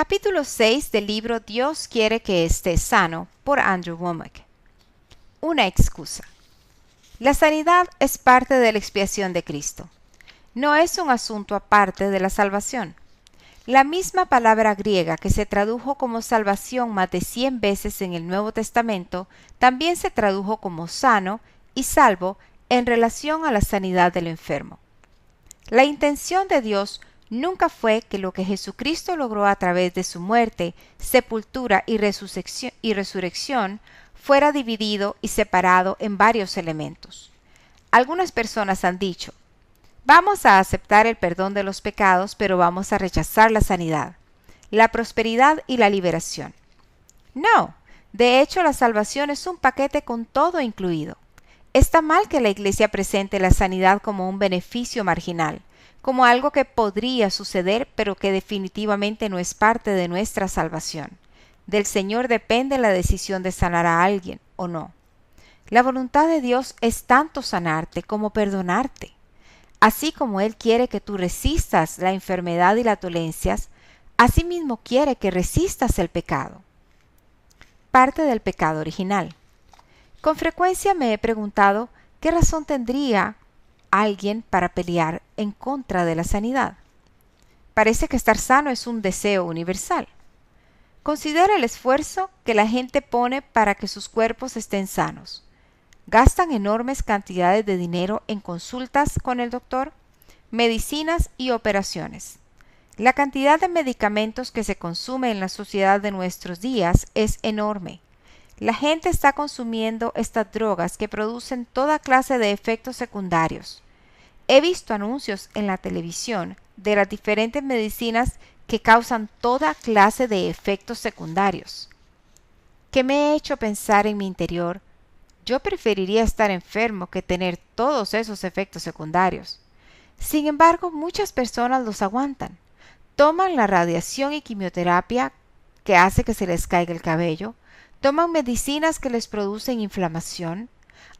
Capítulo 6 del libro Dios quiere que estés sano, por Andrew Wommack. Una excusa. La sanidad es parte de la expiación de Cristo. No es un asunto aparte de la salvación. La misma palabra griega que se tradujo como salvación más de 100 veces en el Nuevo Testamento, también se tradujo como sano y salvo en relación a la sanidad del enfermo. La intención de Dios nunca fue que lo que Jesucristo logró a través de su muerte, sepultura y resurrección fuera dividido y separado en varios elementos. Algunas personas han dicho, vamos a aceptar el perdón de los pecados, pero vamos a rechazar la sanidad, la prosperidad y la liberación. No, de hecho la salvación es un paquete con todo incluido. Está mal que la Iglesia presente la sanidad como un beneficio marginal, como algo que podría suceder pero que definitivamente no es parte de nuestra salvación. Del Señor depende la decisión de sanar a alguien o no. La voluntad de Dios es tanto sanarte como perdonarte. Así como Él quiere que tú resistas la enfermedad y las dolencias, asimismo quiere que resistas el pecado. Parte del pecado original. Con frecuencia me he preguntado qué razón tendría alguien para pelear en contra de la sanidad. Parece que estar sano es un deseo universal. Considera el esfuerzo que la gente pone para que sus cuerpos estén sanos. Gastan enormes cantidades de dinero en consultas con el doctor, medicinas y operaciones. La cantidad de medicamentos que se consume en la sociedad de nuestros días es enorme. La gente está consumiendo estas drogas que producen toda clase de efectos secundarios. He visto anuncios en la televisión de las diferentes medicinas que causan toda clase de efectos secundarios, que me he hecho pensar en mi interior, yo preferiría estar enfermo que tener todos esos efectos secundarios. Sin embargo, muchas personas los aguantan. Toman la radiación y quimioterapia que hace que se les caiga el cabello, toman medicinas que les producen inflamación.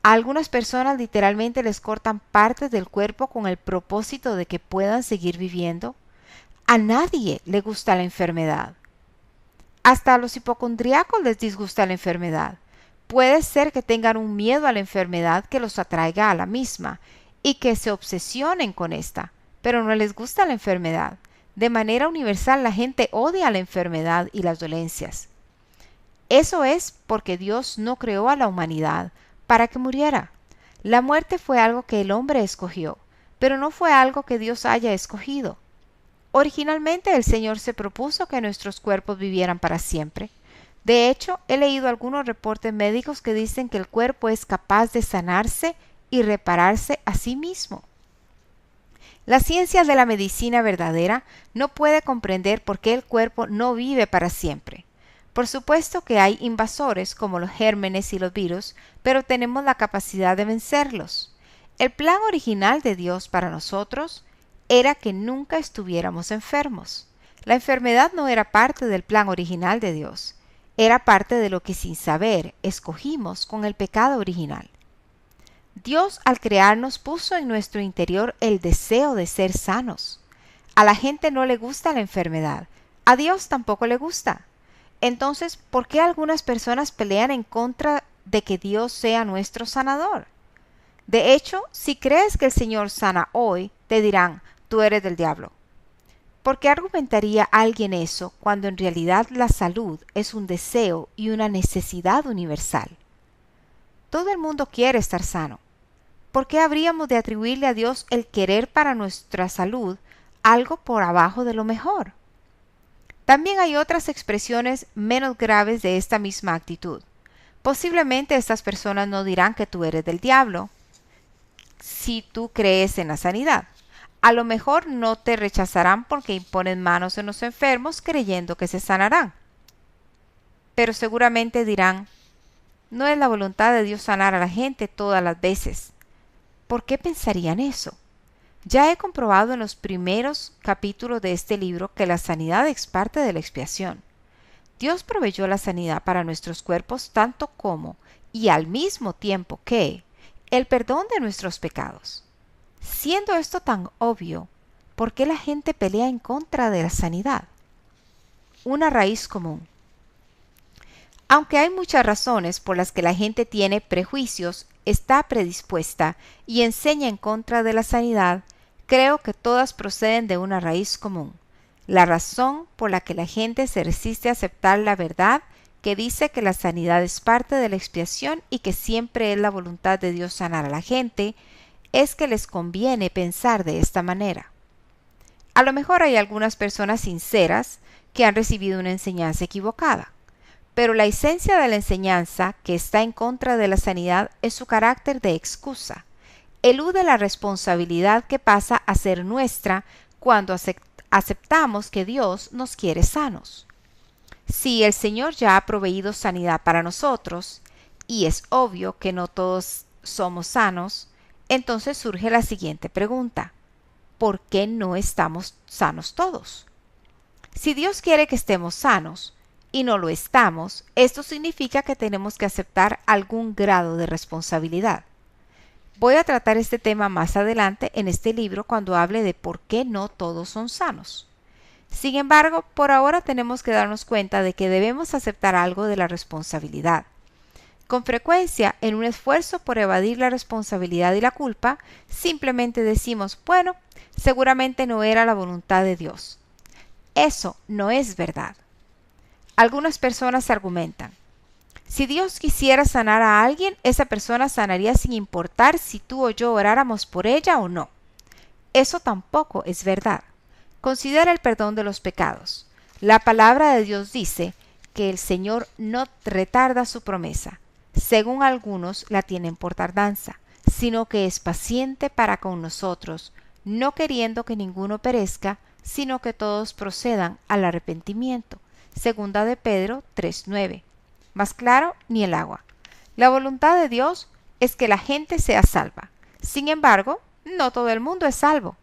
A algunas personas literalmente les cortan partes del cuerpo con el propósito de que puedan seguir viviendo. A nadie le gusta la enfermedad. Hasta a los hipocondríacos les disgusta la enfermedad. Puede ser que tengan un miedo a la enfermedad que los atraiga a la misma y que se obsesionen con esta, pero no les gusta la enfermedad. De manera universal la gente odia la enfermedad y las dolencias. Eso es porque Dios no creó a la humanidad para que muriera. La muerte fue algo que el hombre escogió, pero no fue algo que Dios haya escogido. Originalmente el Señor se propuso que nuestros cuerpos vivieran para siempre. De hecho, he leído algunos reportes médicos que dicen que el cuerpo es capaz de sanarse y repararse a sí mismo. La ciencia de la medicina verdadera no puede comprender por qué el cuerpo no vive para siempre. Por supuesto que hay invasores como los gérmenes y los virus, pero tenemos la capacidad de vencerlos. El plan original de Dios para nosotros era que nunca estuviéramos enfermos. La enfermedad no era parte del plan original de Dios, era parte de lo que sin saber escogimos con el pecado original. Dios al crearnos puso en nuestro interior el deseo de ser sanos. A la gente no le gusta la enfermedad, a Dios tampoco le gusta. Entonces, ¿por qué algunas personas pelean en contra de que Dios sea nuestro sanador? De hecho, si crees que el Señor sana hoy, te dirán, tú eres del diablo. ¿Por qué argumentaría alguien eso cuando en realidad la salud es un deseo y una necesidad universal? Todo el mundo quiere estar sano. ¿Por qué habríamos de atribuirle a Dios el querer para nuestra salud algo por abajo de lo mejor? También hay otras expresiones menos graves de esta misma actitud. Posiblemente estas personas no dirán que tú eres del diablo si tú crees en la sanidad. A lo mejor no te rechazarán porque imponen manos en los enfermos creyendo que se sanarán. Pero seguramente dirán, no es la voluntad de Dios sanar a la gente todas las veces. ¿Por qué pensarían eso? Ya he comprobado en los primeros capítulos de este libro que la sanidad es parte de la expiación. Dios proveyó la sanidad para nuestros cuerpos tanto como, y al mismo tiempo que, el perdón de nuestros pecados. Siendo esto tan obvio, ¿por qué la gente pelea en contra de la sanidad? una raíz común. Aunque hay muchas razones por las que la gente tiene prejuicios, está predispuesta y enseña en contra de la sanidad, creo que todas proceden de una raíz común. La razón por la que la gente se resiste a aceptar la verdad que dice que la sanidad es parte de la expiación y que siempre es la voluntad de Dios sanar a la gente, es que les conviene pensar de esta manera. A lo mejor hay algunas personas sinceras que han recibido una enseñanza equivocada, pero la esencia de la enseñanza que está en contra de la sanidad es su carácter de excusa. Elude la responsabilidad que pasa a ser nuestra cuando aceptamos que Dios nos quiere sanos. Si el Señor ya ha proveído sanidad para nosotros, y es obvio que no todos somos sanos, entonces surge la siguiente pregunta: ¿por qué no estamos sanos todos? Si Dios quiere que estemos sanos y no lo estamos, esto significa que tenemos que aceptar algún grado de responsabilidad. Voy a tratar este tema más adelante en este libro cuando hable de por qué no todos son sanos. Sin embargo, por ahora tenemos que darnos cuenta de que debemos aceptar algo de la responsabilidad. Con frecuencia, en un esfuerzo por evadir la responsabilidad y la culpa, simplemente decimos, bueno, seguramente no era la voluntad de Dios. Eso no es verdad. Algunas personas argumentan, si Dios quisiera sanar a alguien, esa persona sanaría sin importar si tú o yo oráramos por ella o no. Eso tampoco es verdad. Considera el perdón de los pecados. La palabra de Dios dice que el Señor no retarda su promesa, según algunos la tienen por tardanza, sino que es paciente para con nosotros, no queriendo que ninguno perezca, sino que todos procedan al arrepentimiento. Segunda de Pedro 3:9. Más claro ni el agua. La voluntad de Dios es que la gente sea salva. Sin embargo, no todo el mundo es salvo.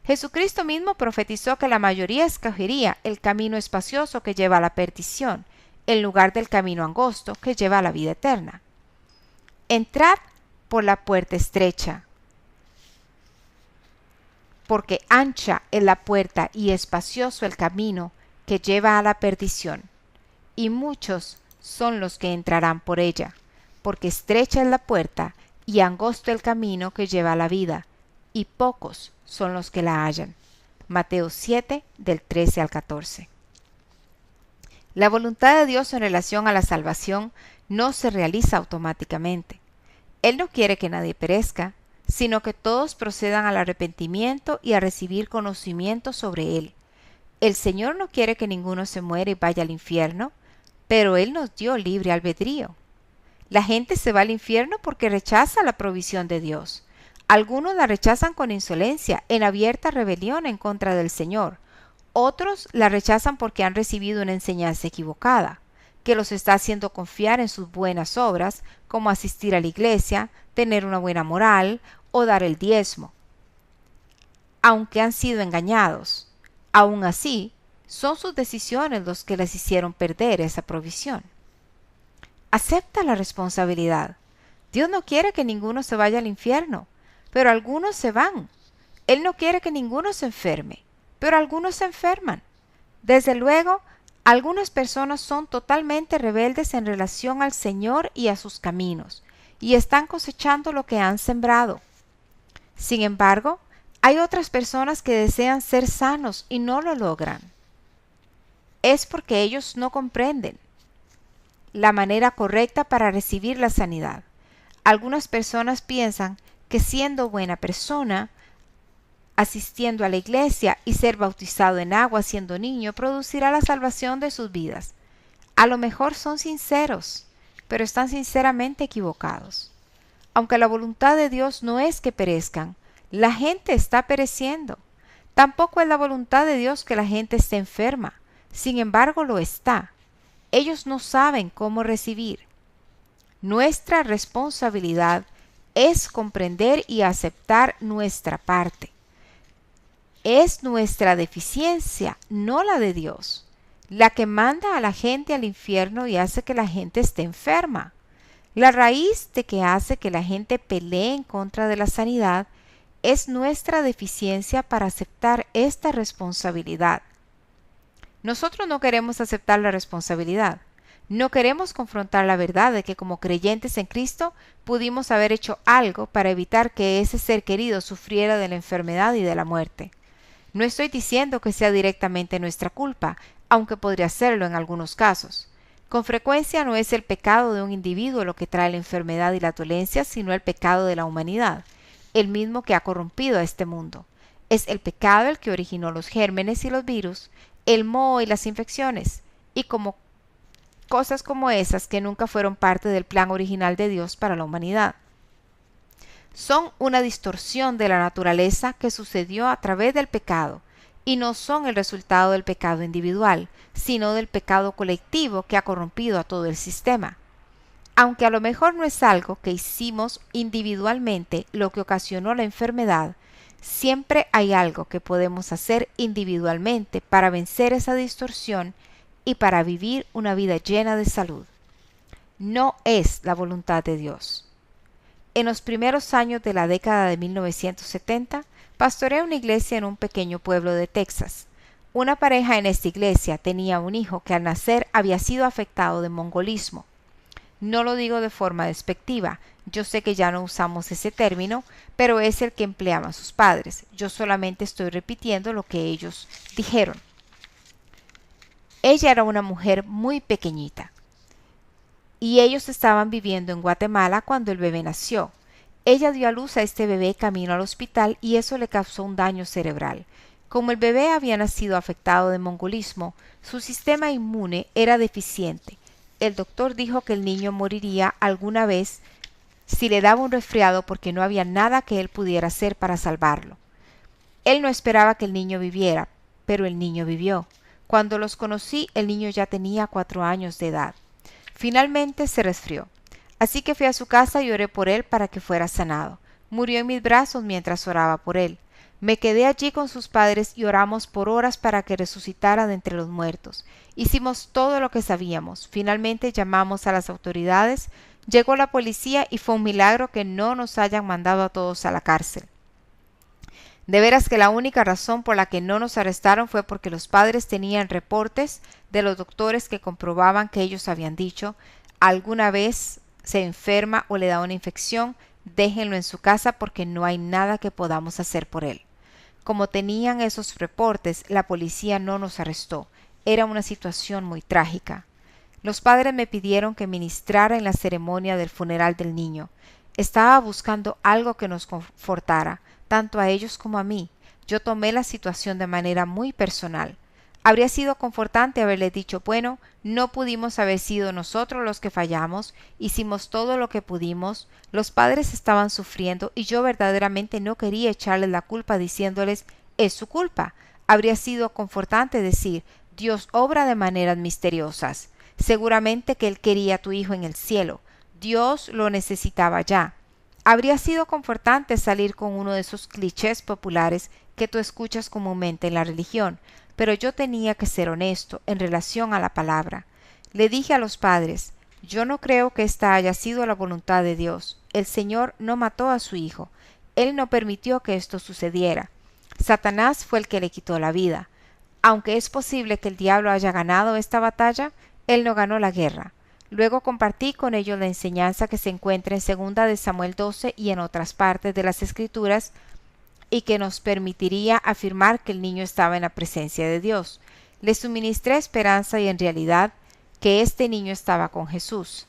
Jesucristo mismo profetizó que la mayoría escogería el camino espacioso que lleva a la perdición, en lugar del camino angosto que lleva a la vida eterna. Entrad por la puerta estrecha, porque ancha es la puerta y espacioso el camino que lleva a la perdición, y muchos son los que entrarán por ella, porque estrecha es la puerta y angosto el camino que lleva a la vida, y pocos son los que la hallan. Mateo 7, del 13 al 14. La voluntad de Dios en relación a la salvación no se realiza automáticamente. Él no quiere que nadie perezca, sino que todos procedan al arrepentimiento y a recibir conocimiento sobre Él. El Señor no quiere que ninguno se muera y vaya al infierno, pero Él nos dio libre albedrío. La gente se va al infierno porque rechaza la provisión de Dios. Algunos la rechazan con insolencia, en abierta rebelión en contra del Señor. Otros la rechazan porque han recibido una enseñanza equivocada, que los está haciendo confiar en sus buenas obras, como asistir a la iglesia, tener una buena moral o dar el diezmo. Aunque han sido engañados, aún así, son sus decisiones los que les hicieron perder esa provisión. Acepta la responsabilidad. Dios no quiere que ninguno se vaya al infierno, pero algunos se van. Él no quiere que ninguno se enferme, pero algunos se enferman. Desde luego, algunas personas son totalmente rebeldes en relación al Señor y a sus caminos, y están cosechando lo que han sembrado. Sin embargo, hay otras personas que desean ser sanos y no lo logran. Es porque ellos no comprenden la manera correcta para recibir la sanidad. Algunas personas piensan que siendo buena persona, asistiendo a la iglesia y ser bautizado en agua siendo niño producirá la salvación de sus vidas. A lo mejor son sinceros, pero están sinceramente equivocados. Aunque la voluntad de Dios no es que perezcan, la gente está pereciendo. Tampoco es la voluntad de Dios que la gente esté enferma. Sin embargo, lo está. Ellos no saben cómo recibir. Nuestra responsabilidad es comprender y aceptar nuestra parte. Es nuestra deficiencia, no la de Dios, la que manda a la gente al infierno y hace que la gente esté enferma. La raíz de que hace que la gente pelee en contra de la sanidad es nuestra deficiencia para aceptar esta responsabilidad. Nosotros no queremos aceptar la responsabilidad. No queremos confrontar la verdad de que como creyentes en Cristo pudimos haber hecho algo para evitar que ese ser querido sufriera de la enfermedad y de la muerte. No estoy diciendo que sea directamente nuestra culpa, aunque podría serlo en algunos casos. Con frecuencia no es el pecado de un individuo lo que trae la enfermedad y la dolencia, sino el pecado de la humanidad, el mismo que ha corrompido a este mundo. Es el pecado el que originó los gérmenes y los virus, el moho y las infecciones, y cosas como esas que nunca fueron parte del plan original de Dios para la humanidad. Son una distorsión de la naturaleza que sucedió a través del pecado, y no son el resultado del pecado individual, sino del pecado colectivo que ha corrompido a todo el sistema. Aunque a lo mejor no es algo que hicimos individualmente lo que ocasionó la enfermedad, siempre hay algo que podemos hacer individualmente para vencer esa distorsión y para vivir una vida llena de salud. No es la voluntad de Dios. En los primeros años de la década de 1970, pastoreé una iglesia en un pequeño pueblo de Texas. Una pareja en esta iglesia tenía un hijo que al nacer había sido afectado de mongolismo. No lo digo de forma despectiva, yo sé que ya no usamos ese término, pero es el que empleaban sus padres. Yo solamente estoy repitiendo lo que ellos dijeron. Ella era una mujer muy pequeñita y ellos estaban viviendo en Guatemala cuando el bebé nació. Ella dio a luz a este bebé camino al hospital y eso le causó un daño cerebral. Como el bebé había nacido afectado de mongolismo, su sistema inmune era deficiente. El doctor dijo que el niño moriría alguna vez si le daba un resfriado porque no había nada que él pudiera hacer para salvarlo. Él no esperaba que el niño viviera, pero el niño vivió. Cuando los conocí, el niño ya tenía 4 años de edad. Finalmente se resfrió. Así que fui a su casa y oré por él para que fuera sanado. Murió en mis brazos mientras oraba por él. Me quedé allí con sus padres y oramos por horas para que resucitara de entre los muertos. Hicimos todo lo que sabíamos. Finalmente llamamos a las autoridades, llegó la policía y fue un milagro que no nos hayan mandado a todos a la cárcel. De veras que la única razón por la que no nos arrestaron fue porque los padres tenían reportes de los doctores que comprobaban que ellos habían dicho: alguna vez se enferma o le da una infección, déjenlo en su casa porque no hay nada que podamos hacer por él. Como tenían esos reportes, la policía no nos arrestó. Era una situación muy trágica. Los padres me pidieron que ministrara en la ceremonia del funeral del niño. Estaba buscando algo que nos confortara, tanto a ellos como a mí. Yo tomé la situación de manera muy personal. Habría sido confortante haberle dicho: bueno, no pudimos haber sido nosotros los que fallamos, hicimos todo lo que pudimos, los padres estaban sufriendo y yo verdaderamente no quería echarles la culpa diciéndoles: es su culpa. Habría sido confortante decir: Dios obra de maneras misteriosas. Seguramente que Él quería a tu hijo en el cielo. Dios lo necesitaba ya. Habría sido confortante salir con uno de esos clichés populares que tú escuchas comúnmente en la religión, pero yo tenía que ser honesto en relación a la palabra. Le dije a los padres: yo no creo que esta haya sido la voluntad de Dios. El Señor no mató a su hijo. Él no permitió que esto sucediera. Satanás fue el que le quitó la vida. Aunque es posible que el diablo haya ganado esta batalla, él no ganó la guerra. Luego compartí con ellos la enseñanza que se encuentra en 2 de Samuel 12 y en otras partes de las Escrituras, y que nos permitiría afirmar que el niño estaba en la presencia de Dios. Le suministré esperanza y en realidad que este niño estaba con Jesús.